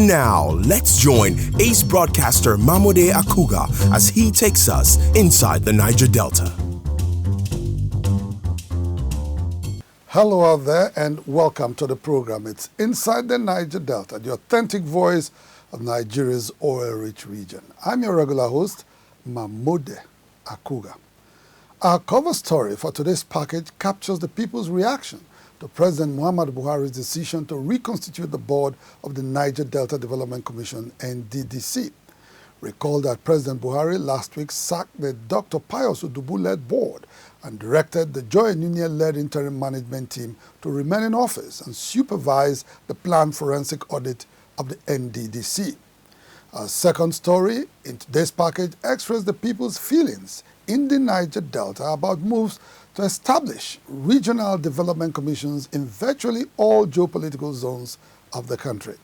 And now, let's join ace broadcaster Mamode Akugha as he takes us inside the Niger Delta. Hello out there and welcome to the program. It's Inside the Niger Delta, the authentic voice of Nigeria's oil-rich region. I'm your regular host, Mamode Akugha. Our cover story for today's package captures the people's reaction to President Muhammadu Buhari's decision to reconstitute the board of the Niger Delta Development Commission, NDDC. Recall that President Buhari last week sacked the Dr. Pius Odubu-led board and directed the Joy Nunye-led interim management team to remain in office and supervise the planned forensic audit of the NDDC. Our second story in today's package expresses the people's feelings in the Niger Delta about moves to establish regional development commissions in virtually all geopolitical zones of the country.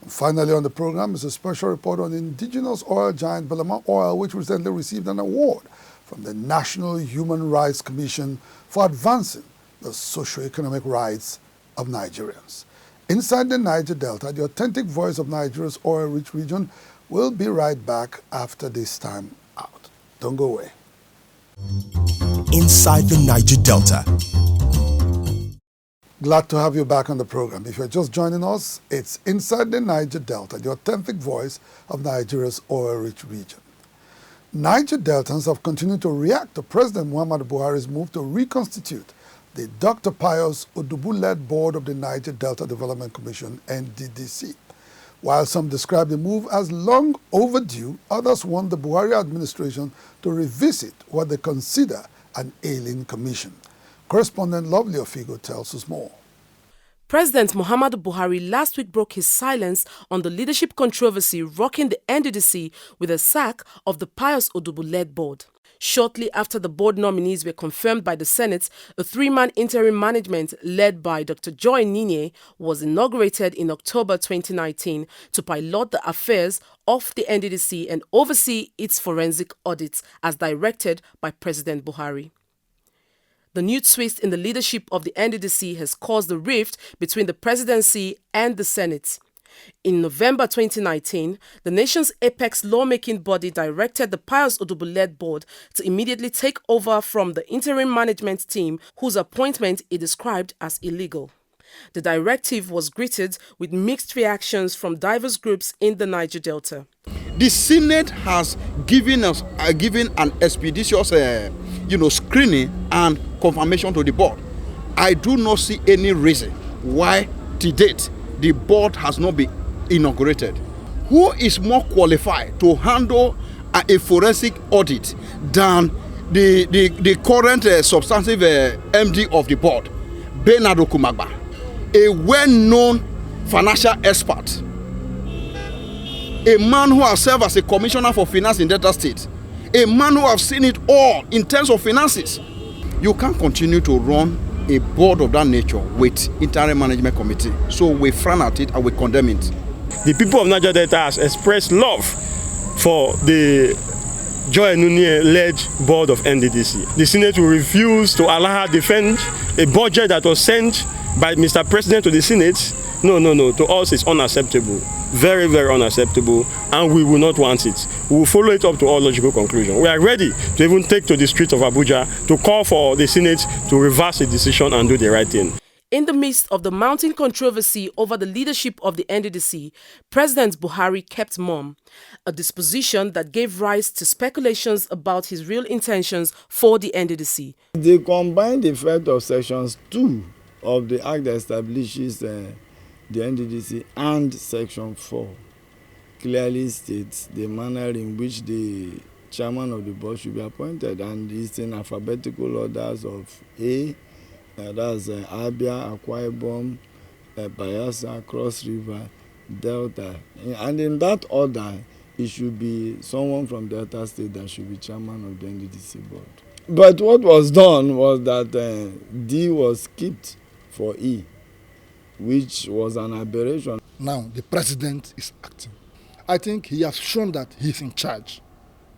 And finally on the program is a special report on indigenous oil giant Belemaoil, which recently received an award from the National Human Rights Commission for advancing the socio-economic rights of Nigerians. Inside the Niger Delta, the authentic voice of Nigeria's oil-rich region, will be right back after this time out. Don't go away. Inside the Niger Delta. Glad to have you back on the program. If you're just joining us, it's Inside the Niger Delta, the authentic voice of Nigeria's oil-rich region. Niger Deltans have continued to react to President Muhammadu Buhari's move to reconstitute the Dr. Pius Odubu-led board of the Niger Delta Development Commission, NDDC. While some describe the move as long overdue, others want the Buhari administration to revisit what they consider an ailing commission. Correspondent Lovely Ofigo tells us more. President Muhammadu Buhari last week broke his silence on the leadership controversy rocking the NDDC with a sack of the Pius Odubu-led board. Shortly after the board nominees were confirmed by the Senate, a three-man interim management led by Dr. Joy Nunye was inaugurated in October 2019 to pilot the affairs of the NDDC and oversee its forensic audits as directed by President Buhari. The new twist in the leadership of the NDDC has caused a rift between the presidency and the Senate. In November 2019, the nation's apex lawmaking body directed the Pius Odubu-led board to immediately take over from the interim management team, whose appointment it described as illegal. The directive was greeted with mixed reactions from diverse groups in the Niger Delta. The Senate has given an expeditious screening and confirmation to the board. I do not see any reason why to date the board has not been inaugurated. Who is more qualified to handle a forensic audit than the current substantive MD of the board, Bernard Okumagba, a well-known financial expert, a man who has served as a commissioner for finance in Delta State, a man who has seen it all in terms of finances. You can't continue to run a board of that nature with interim management committee. So we frown at it and we condemn it. The people of Niger Delta has expressed love for the Joy Nunye-led board of NDDC. The Senate will refuse to allow her defend a budget that was sent by Mr. President to the Senate. No. To us, it's unacceptable. Very, very unacceptable, and we will not want it. We will follow it up to all logical conclusion. We are ready to even take to the streets of Abuja to call for the Senate to reverse the decision and do the right thing. In the midst of the mounting controversy over the leadership of the NDDC, President Buhari kept mum, a disposition that gave rise to speculations about his real intentions for the NDDC. The combined effect of Sections 2 of the Act that establishes the NDDC and Section 4 clearly states the manner in which the chairman of the board should be appointed, and it's in alphabetical orders of A, that's Abia, Akwa Ibom, Bayelsa, Cross River, Delta. And in that order, it should be someone from Delta State that should be chairman of the NDDC board. But what was done was that D was skipped for E, which was an aberration. Now the president is acting. I think he has shown that he's in charge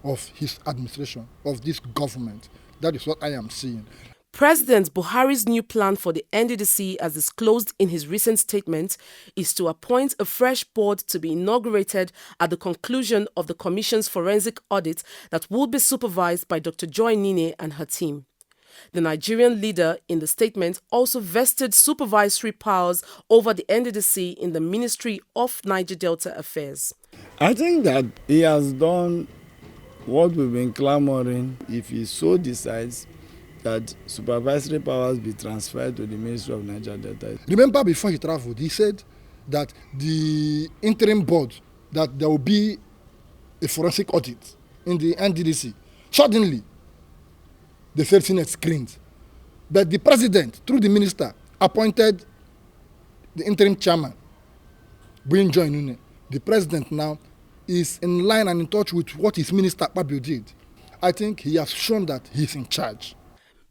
of his administration, of this government. That is what I am seeing. President Buhari's new plan for the NDDC, as disclosed in his recent statement, is to appoint a fresh board to be inaugurated at the conclusion of the Commission's forensic audit that will be supervised by Dr. Joy Nine and her team. The Nigerian leader in the statement also vested supervisory powers over the NDDC in the Ministry of Niger Delta Affairs. I think that he has done what we've been clamoring. If he so decides that supervisory powers be transferred to the Ministry of Niger Delta. Remember, before he traveled, he said that the interim board, that there will be a forensic audit in the NDDC. Suddenly, the safety net screened. But the president, through the minister, appointed the interim chairman, Joy Nune. The president now is in line and in touch with what his minister Akugha did. I think he has shown that he's in charge.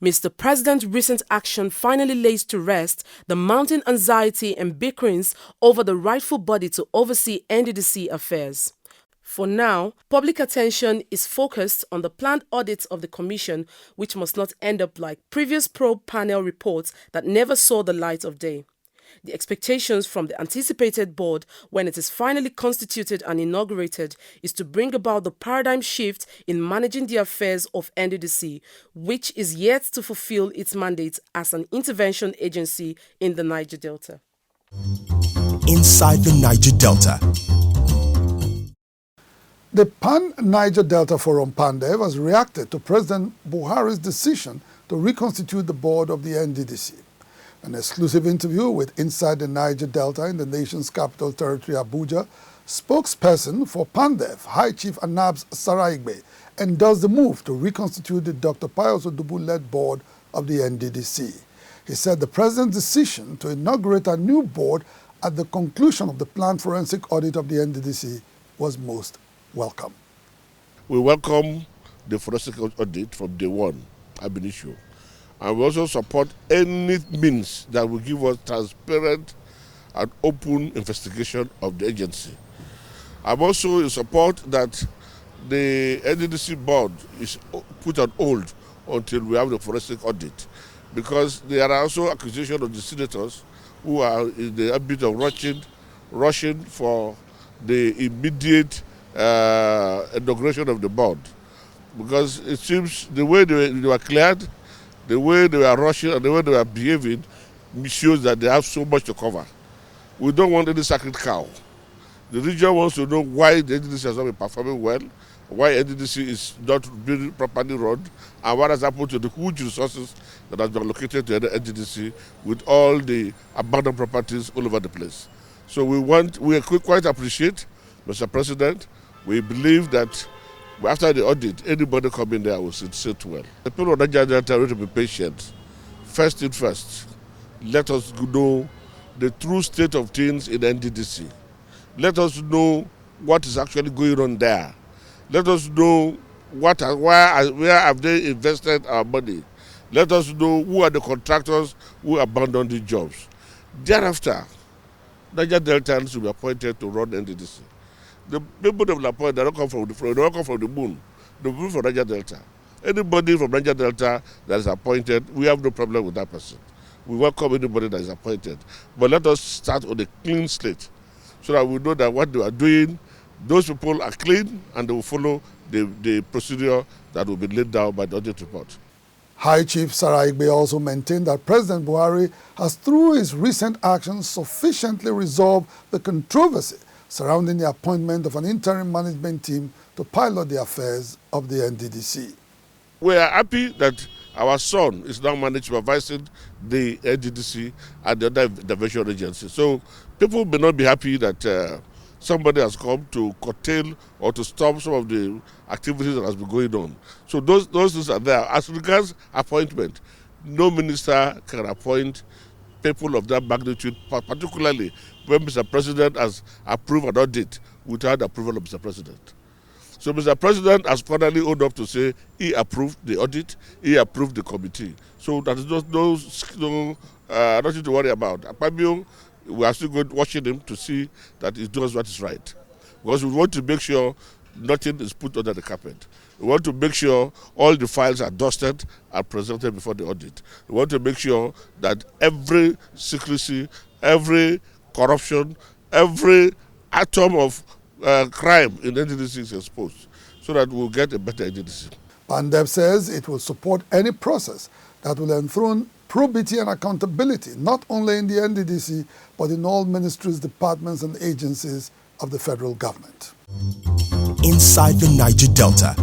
Mr. President's recent action finally lays to rest the mounting anxiety and bickerings over the rightful body to oversee NDDC affairs. For now, public attention is focused on the planned audit of the Commission, which must not end up like previous probe panel reports that never saw the light of day. The expectations from the anticipated board, when it is finally constituted and inaugurated, is to bring about the paradigm shift in managing the affairs of NDDC, which is yet to fulfill its mandate as an intervention agency in the Niger Delta. Inside the Niger Delta. The Pan-Niger Delta Forum (PANDEF) has reacted to President Buhari's decision to reconstitute the board of the NDDC. An exclusive interview with Inside the Niger Delta in the nation's capital territory, Abuja, spokesperson for PANDEF, High Chief Anabs Saraigbe, endorsed the move to reconstitute the Dr. Pius Odubu-led board of the NDDC. He said the president's decision to inaugurate a new board at the conclusion of the planned forensic audit of the NDDC was most welcome. We welcome the forensic audit from day one, ab initio. And we also support any means that will give us transparent and open investigation of the agency. I'm also in support that the NDDC board is put on hold until we have the forensic audit, because there are also accusations of the senators who are in the habit of rushing for the immediate inauguration of the board, because it seems the way they were cleared, the way they were rushing and the way they were behaving shows that they have so much to cover. We don't want any sacred cow. The region wants to know why the NDDC has not been performing well, why NDDC is not being properly run, and what has happened to the huge resources that has been allocated to the NDDC with all the abandoned properties all over the place. So we quite appreciate, Mr. President. We believe that after the audit, anybody coming there will sit well. The people of Niger Delta need to be patient. First thing first, let us know the true state of things in NDDC. Let us know what is actually going on there. Let us know where have they invested our money. Let us know who are the contractors who abandoned the jobs. Thereafter, Niger Deltans will be appointed to run NDDC. The people they will appoint, they don't come from the moon. They will be from Niger Delta. Anybody from Niger Delta that is appointed, we have no problem with that person. We welcome anybody that is appointed. But let us start on a clean slate so that we know that what they are doing, those people are clean and they will follow the procedure that will be laid down by the audit report. High Chief Saraigbe also maintained that President Buhari has, through his recent actions, sufficiently resolved the controversy surrounding the appointment of an interim management team to pilot the affairs of the NDDC. We are happy that our son is now supervising the NDDC and the other intervention agencies. So people may not be happy that somebody has come to curtail or to stop some of the activities that has been going on. So those things are there. As regards appointment, no minister can appoint people of that magnitude, particularly when Mr. President has approved an audit without the approval of Mr. President. So Mr. President has finally owned up to say he approved the audit, he approved the committee. So there is nothing to worry about. Akpabio, we are still going watching him to see that he does what is right. Because we want to make sure nothing is put under the carpet. We want to make sure all the files are dusted and presented before the audit. We want to make sure that every secrecy, every corruption, every atom of crime in NDDC is exposed, so that we'll get a better NDDC. PANDEF says it will support any process that will enthrone probity and accountability, not only in the NDDC, but in all ministries, departments, and agencies of the federal government. Inside the Niger Delta.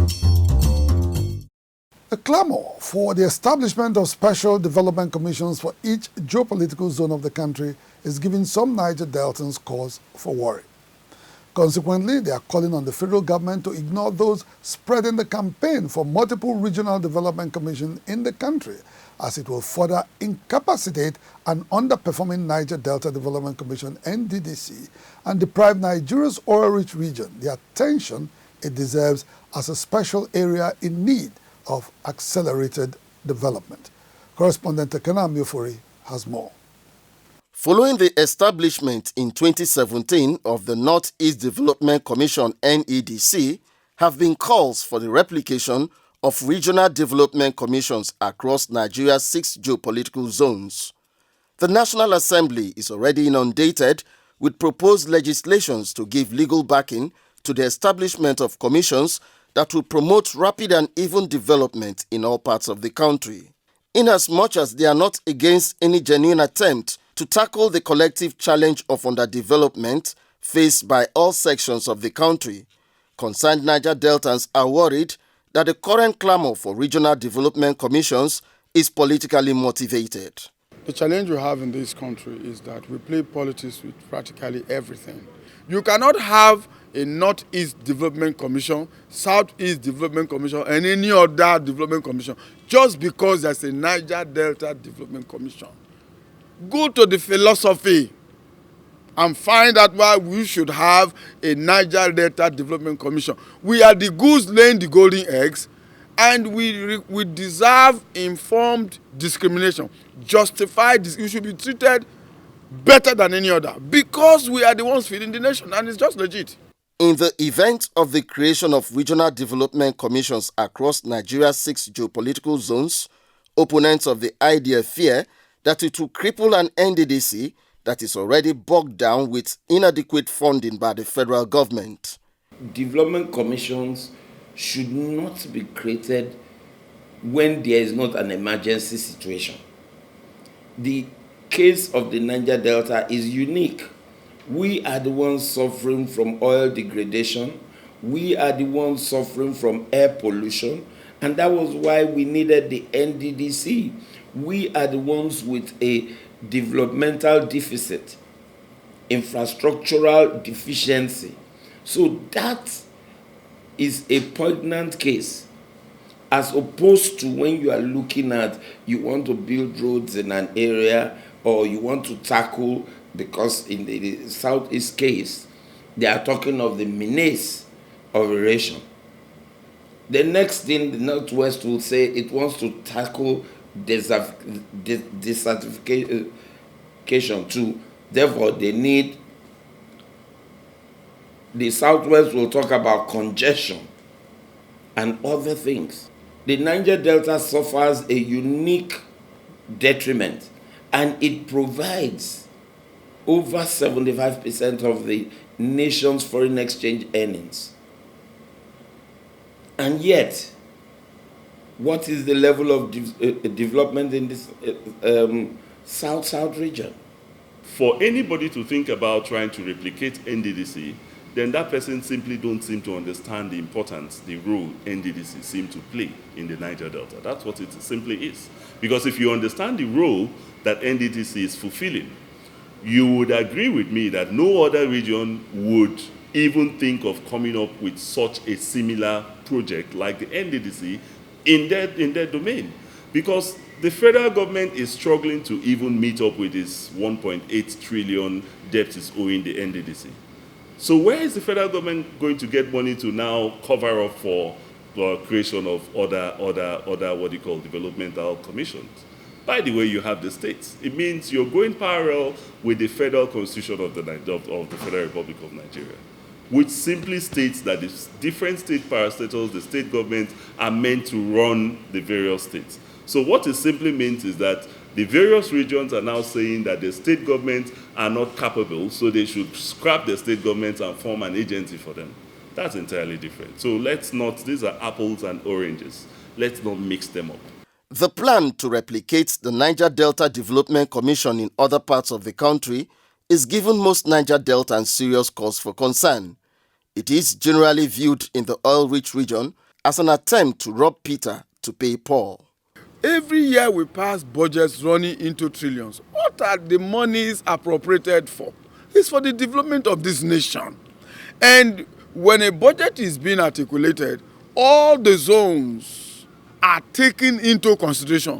The clamor for the establishment of special development commissions for each geopolitical zone of the country is giving some Niger Deltans cause for worry. Consequently, they are calling on the federal government to ignore those spreading the campaign for multiple regional development commissions in the country, as it will further incapacitate an underperforming Niger Delta Development Commission, NDDC, and deprive Nigeria's oil-rich region the attention it deserves as a special area in need of accelerated development. Correspondent Ekena Miofori has more. Following the establishment in 2017 of the Northeast Development Commission (NEDC), have been calls for the replication of regional development commissions across Nigeria's 6 geopolitical zones. The National Assembly is already inundated with proposed legislations to give legal backing to the establishment of commissions that will promote rapid and even development in all parts of the country. Inasmuch as they are not against any genuine attempt to tackle the collective challenge of underdevelopment faced by all sections of the country, concerned Niger Deltans are worried that the current clamor for regional development commissions is politically motivated. The challenge we have in this country is that we play politics with practically everything. You cannot have a Northeast Development Commission, Southeast Development Commission, and any other development commission just because there's a Niger Delta Development Commission. Go to the philosophy and find out why we should have a Niger Delta Development Commission. We are the goose laying the golden eggs, and we deserve informed discrimination. Justified, you should be treated better than any other because we are the ones feeding the nation, and it's just legit. In the event of the creation of regional development commissions across Nigeria's 6 geopolitical zones, opponents of the idea fear that it will cripple an NDDC that is already bogged down with inadequate funding by the federal government. Development commissions should not be created when there is not an emergency situation. The case of the Niger Delta is unique. We are the ones suffering from oil degradation. We are the ones suffering from air pollution. And that was why we needed the NDDC. We are the ones with a developmental deficit, infrastructural deficiency. So that is a poignant case, as opposed to when you are looking at you want to build roads in an area or you want to tackle, because in the Southeast case, they are talking of the menace of erosion. The next thing the Northwest will say it wants to tackle desertification too. Therefore, they need, the Southwest will talk about congestion and other things. The Niger Delta suffers a unique detriment, and it provides over 75% of the nation's foreign exchange earnings. And yet, what is the level of development in this South-South region? For anybody to think about trying to replicate NDDC, then that person simply don't seem to understand the importance, the role NDDC seem to play in the Niger Delta. That's what it simply is. Because if you understand the role that NDDC is fulfilling, you would agree with me that no other region would even think of coming up with such a similar project like the NDDC in their domain. Because the federal government is struggling to even meet up with this 1.8 trillion debt is owing the NDDC. So where is the federal government going to get money to now cover up for the creation of other what you call developmental commissions? By the way, you have the states. It means you're going parallel with the federal constitution of the Federal Republic of Nigeria. which simply states that the different state parastatals, the state governments, are meant to run the various states. So what it simply means is that the various regions are now saying that the state governments are not capable, so they should scrap the state governments and form an agency for them. That's entirely different. So let's not, these are apples and oranges. Let's not mix them up. The plan to replicate the Niger Delta Development Commission in other parts of the country is giving most Niger Deltans serious cause for concern. It is generally viewed in the oil-rich region as an attempt to rob Peter to pay Paul. Every year we pass budgets running into trillions. What are the monies appropriated for? It's for the development of this nation. And when a budget is being articulated, all the zones are taken into consideration.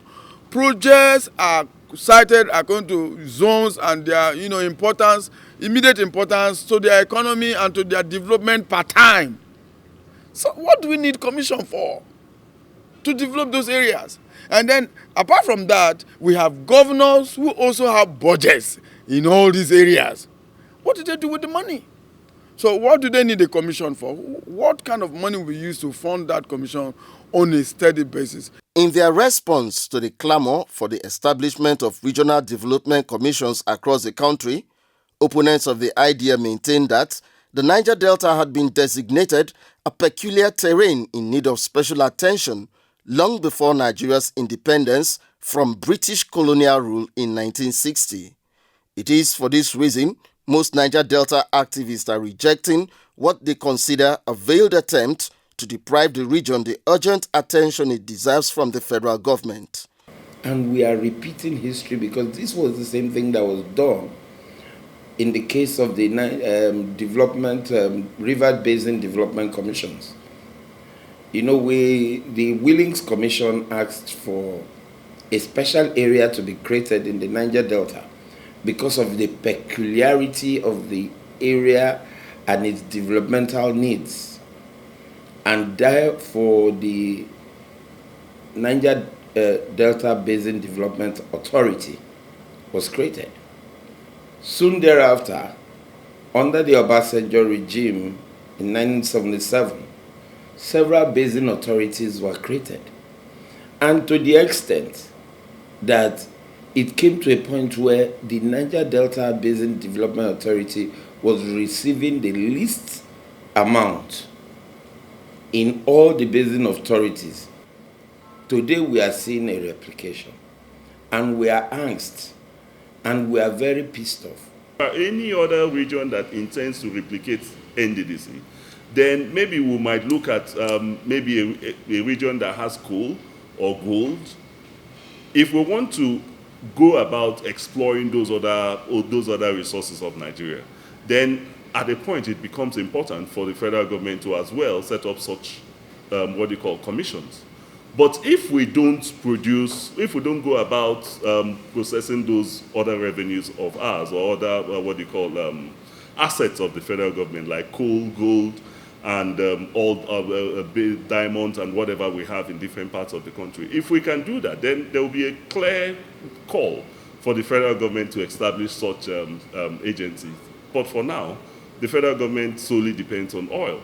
Projects are cited according to zones and their importance, immediate importance to their economy and to their development per time. So what do we need commission for? To develop those areas. And then, apart from that, we have governors who also have budgets in all these areas. What do they do with the money? So what do they need a commission for? What kind of money we use to fund that commission on a steady basis? In their response to the clamor for the establishment of regional development commissions across the country, opponents of the idea maintain that the Niger Delta had been designated a peculiar terrain in need of special attention long before Nigeria's independence from British colonial rule in 1960. It is for this reason most Niger Delta activists are rejecting what they consider a veiled attempt to deprive the region the urgent attention it deserves from the federal government. And we are repeating history because this was the same thing that was done in the case of the River Basin Development Commissions. The Willings Commission asked for a special area to be created in the Niger Delta because of the peculiarity of the area and its developmental needs. And therefore, the Niger Delta Basin Development Authority was created. Soon thereafter, under the Obasanjo regime in 1977, several basin authorities were created. And to the extent that it came to a point where the Niger Delta Basin Development Authority was receiving the least amount in all the basin authorities. Today we are seeing a replication, and we are angst, and we are very pissed off. Any other region that intends to replicate NDDC, then maybe we might look at maybe a region that has coal or gold. If we want to go about exploring those other resources of Nigeria, then at a point it becomes important for the federal government to as well set up such commissions. But if we don't go about processing those other revenues of ours or other assets of the federal government like coal, gold, and all diamonds and whatever we have in different parts of the country. If we can do that, then there will be a clear call for the federal government to establish such agencies. But for now, the federal government solely depends on oil.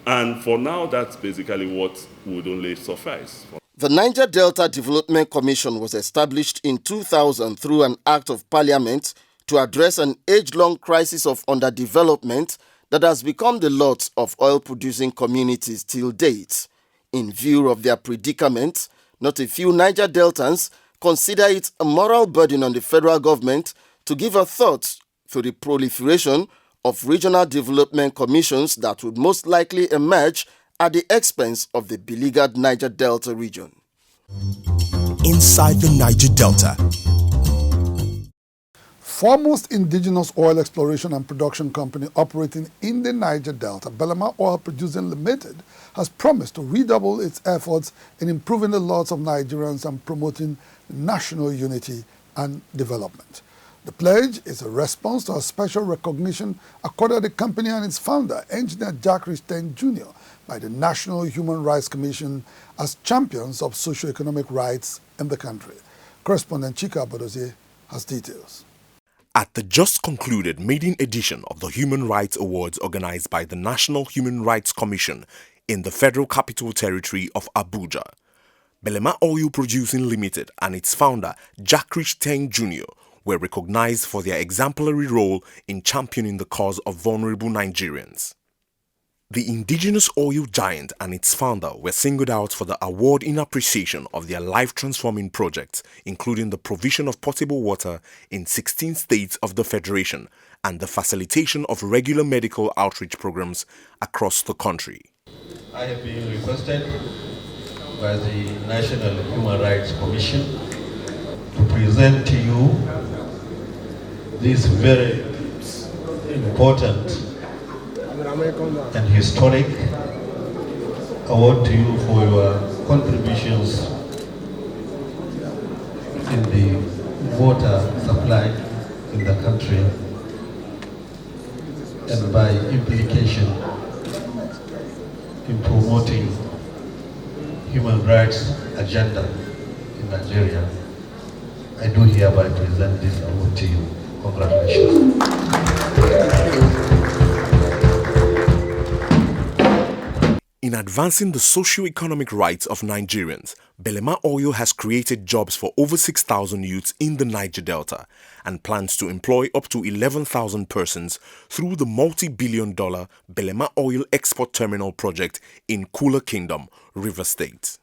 And for now, that's basically what would only suffice. The Niger Delta Development Commission was established in 2000 through an act of parliament to address an age-long crisis of underdevelopment that has become the lot of oil-producing communities till date. In view of their predicament, not a few Niger Deltans consider it a moral burden on the federal government to give a thought to the proliferation of regional development commissions that would most likely emerge at the expense of the beleaguered Niger Delta region. Inside the Niger Delta. Foremost indigenous oil exploration and production company operating in the Niger Delta, Belemaoil Producing Limited, has promised to redouble its efforts in improving the lots of Nigerians and promoting national unity and development. The pledge is a response to a special recognition accorded the company and its founder, Engineer Tein Jr., by the National Human Rights Commission as champions of socio-economic rights in the country. Correspondent Chika Bodozie has details. At the just concluded maiden edition of the Human Rights Awards organized by the National Human Rights Commission in the Federal Capital Territory of Abuja, Belemaoil Producing Limited and its founder, Tein Jr., were recognized for their exemplary role in championing the cause of vulnerable Nigerians. The indigenous oil giant and its founder were singled out for the award in appreciation of their life-transforming projects, including the provision of potable water in 16 states of the Federation and the facilitation of regular medical outreach programs across the country. I have been requested by the National Human Rights Commission to present to you this very important and historic award to you for your contributions in the water supply in the country and by implication in promoting human rights agenda in Nigeria. I do hereby present this award to you. Congratulations. In advancing the socio-economic rights of Nigerians, Belemaoil has created jobs for over 6,000 youths in the Niger Delta and plans to employ up to 11,000 persons through the multi-billion-dollar Belemaoil Export Terminal project in Kula Kingdom, River State.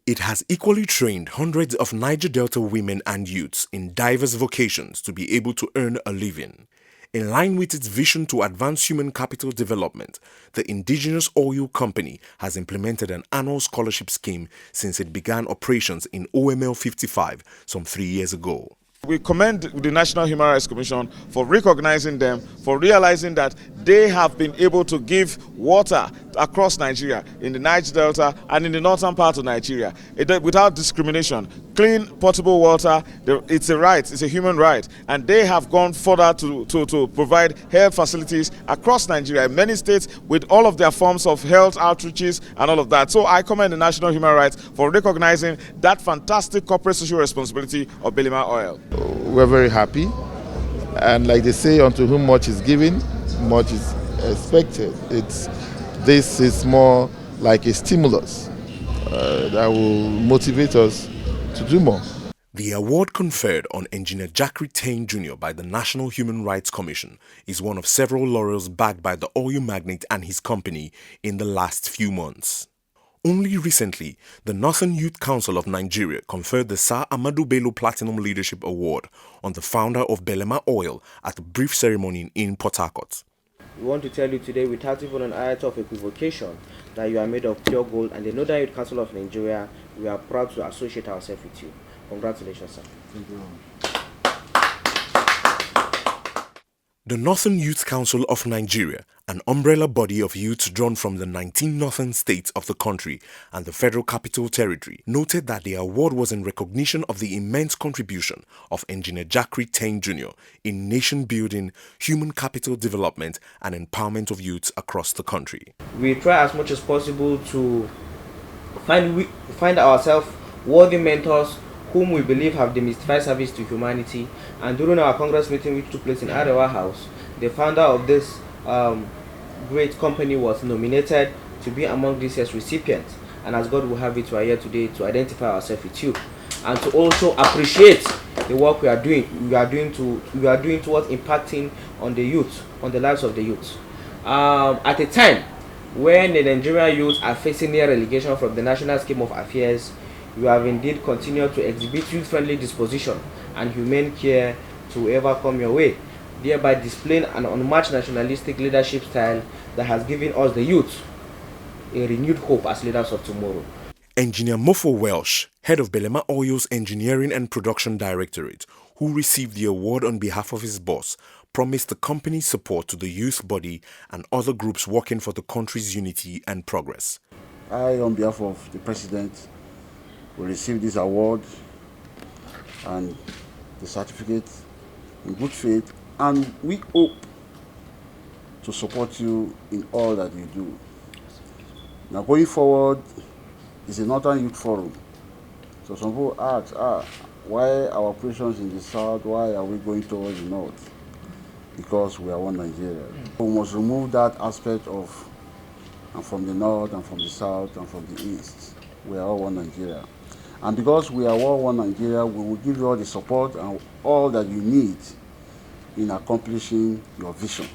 It has equally trained hundreds of Niger Delta women and youths in diverse vocations to be able to earn a living. In line with its vision to advance human capital development, the indigenous oil company has implemented an annual scholarship scheme since it began operations in OML 55 some 3 years ago. We commend the National Human Rights Commission for recognizing them, for realizing that they have been able to give water across Nigeria, in the Niger Delta and in the northern part of Nigeria, without discrimination. Clean, potable water, it's a right, it's a human right, and they have gone further to provide health facilities across Nigeria, in many states, with all of their forms of health outreaches and all of that. So I commend the National Human Rights for recognizing that fantastic corporate social responsibility of Belemaoil. We're very happy, and like they say, unto whom much is given, much is expected. This is more like a stimulus that will motivate us to do more. The award conferred on Engineer Tein Jr. by the National Human Rights Commission is one of several laurels bagged by the oil magnate and his company in the last few months. Only recently, the Northern Youth Council of Nigeria conferred the Sir Ahmadu Bello Platinum Leadership Award on the founder of Belemaoil at a brief ceremony in Port Harcourt. We want to tell you today, without even an iota of equivocation, that you are made of pure gold, and the Northern Youth Council of Nigeria, we are proud to associate ourselves with you. Congratulations, sir. Thank you. The Northern Youth Council of Nigeria, an umbrella body of youths drawn from the 19 northern states of the country and the Federal Capital Territory, noted that the award was in recognition of the immense contribution of Engineer Tein Jr. in nation-building, human capital development and empowerment of youths across the country. We try as much as possible to find ourselves worthy mentors whom we believe have demystified service to humanity. And during our Congress meeting, which took place in Arewa House, the founder of this great company was nominated to be among this year's recipients. And as God will have it, we are here today to identify ourselves with you and to also appreciate the work we are doing. We are doing towards impacting on the youth, on the lives of the youth. At a time when the Nigerian youth are facing near relegation from the national scheme of affairs, you have indeed continued to exhibit youth-friendly disposition and humane care to ever come your way, thereby displaying an unmatched nationalistic leadership style that has given us, the youth, a renewed hope as leaders of tomorrow. Engineer Mofo Welsh, head of Belemaoil's Engineering and Production Directorate, who received the award on behalf of his boss, promised the company's support to the youth body and other groups working for the country's unity and progress. I, on behalf of the President, will receive this award and the certificate in good faith, and we hope to support you in all that you do. Now, going forward is a Northern Youth Forum. So some people ask, Why our operations in the south? Why are we going towards the north? Because we are one Nigeria. We must remove that aspect of and from the north and from the south and from the east. We are all one Nigeria. And because we are all one Nigeria, we will give you all the support and all that you need in accomplishing your vision.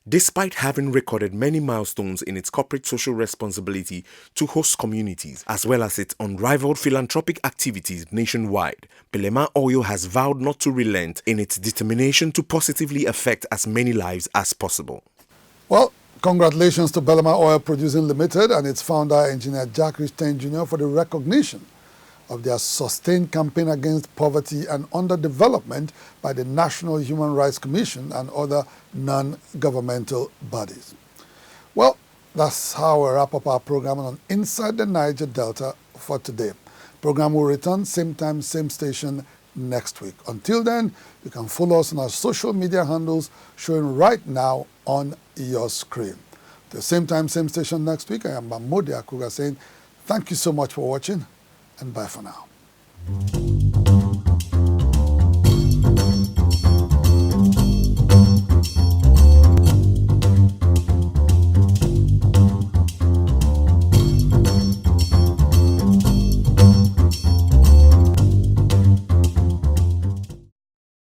Despite having recorded many milestones in its corporate social responsibility to host communities, as well as its unrivaled philanthropic activities nationwide, Belemaoil has vowed not to relent in its determination to positively affect as many lives as possible. Well, congratulations to Belemaoil Producing Limited and its founder, Engineer Jack Tein Jr. for the recognition of their sustained campaign against poverty and underdevelopment by the National Human Rights Commission and other non-governmental bodies. Well, that's how we wrap up our program on Inside the Niger Delta for today. Program will return same time, same station next week. Until then, you can follow us on our social media handles showing right now on your screen. The same time, same station next week. I am Mamode Akugha saying thank you so much for watching and bye for now.